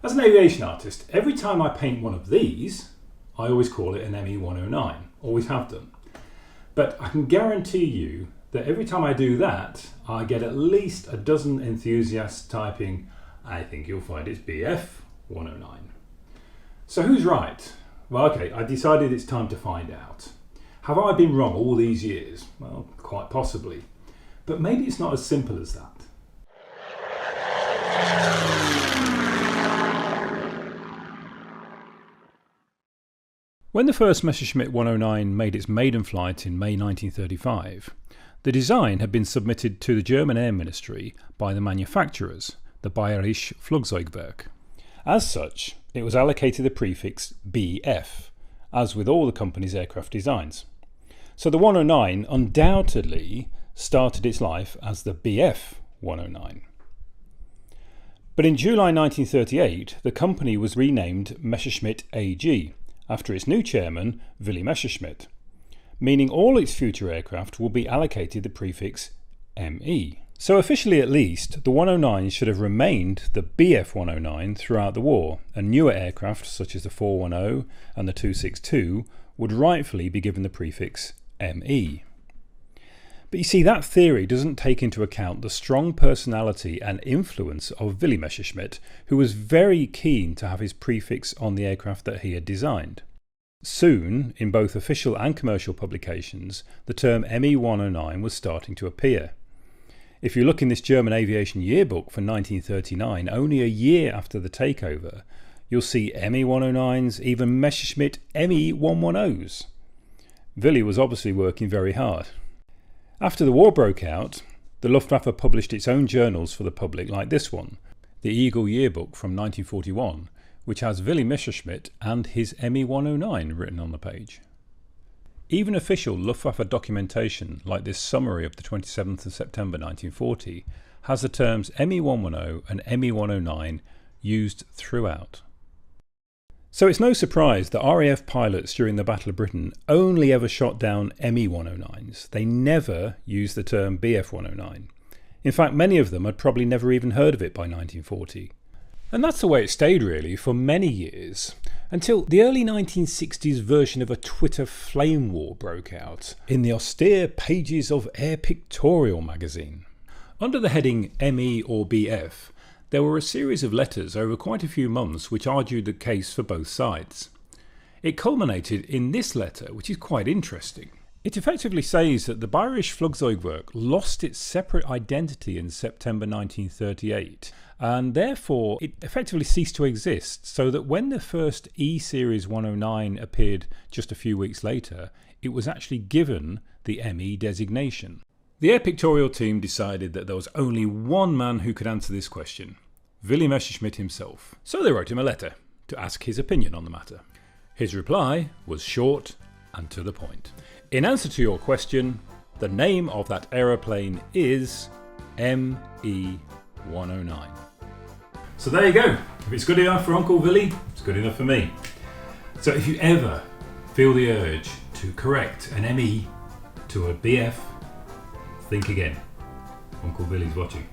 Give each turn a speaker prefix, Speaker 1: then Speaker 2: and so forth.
Speaker 1: As an aviation artist, every time I paint one of these, I always call it an Me109, always have done. But I can guarantee you that every time I do that, I get at least a dozen enthusiasts typing, I think you'll find it's Bf109. So who's right? Well, okay, I decided it's time to find out. Have I been wrong all these years? Well, quite possibly. But maybe it's not as simple as that. When the first Messerschmitt 109 made its maiden flight in May 1935, the design had been submitted to the German Air Ministry by the manufacturers, the Bayerische Flugzeugwerk. As such, it was allocated the prefix BF, as with all the company's aircraft designs. So the 109 undoubtedly started its life as the Bf 109. But in July 1938, the company was renamed Messerschmitt AG, after its new chairman, Willy Messerschmitt, meaning all its future aircraft will be allocated the prefix ME. So officially at least, the 109 should have remained the Bf 109 throughout the war, and newer aircraft such as the 410 and the 262 would rightfully be given the prefix ME. But you see, that theory doesn't take into account the strong personality and influence of Willy Messerschmitt, who was very keen to have his prefix on the aircraft that he had designed. Soon, in both official and commercial publications, the term Me109 was starting to appear. If you look in this German aviation yearbook for 1939, only a year after the takeover, you'll see Me109s, even Messerschmitt Me110s. Willy was obviously working very hard. After the war broke out, the Luftwaffe published its own journals for the public like this one, the Eagle Yearbook from 1941, which has Willy Messerschmitt and his Me109 written on the page. Even official Luftwaffe documentation like this summary of the 27th of September 1940 has the terms Me110 and Me109 used throughout. So it's no surprise that RAF pilots during the Battle of Britain only ever shot down Me109s. They never used the term Bf109. In fact, many of them had probably never even heard of it by 1940. And that's the way it stayed really for many years, until the early 1960s version of a Twitter flame war broke out in the austere pages of Air Pictorial magazine. Under the heading ME or BF, there were a series of letters over quite a few months which argued the case for both sides. It culminated in this letter, which is quite interesting. It effectively says that the Bayerische Flugzeugwerk lost its separate identity in September 1938, and therefore it effectively ceased to exist, so that when the first E-Series 109 appeared just a few weeks later, it was actually given the ME designation. The Air Pictorial team decided that there was only one man who could answer this question, Willy Messerschmitt himself. So they wrote him a letter to ask his opinion on the matter. His reply was short and to the point. In answer to your question, the name of that aeroplane is Me109. So there you go. If it's good enough for Uncle Willy, it's good enough for me. So if you ever feel the urge to correct an ME to a BF, think again. Uncle Billy's watching.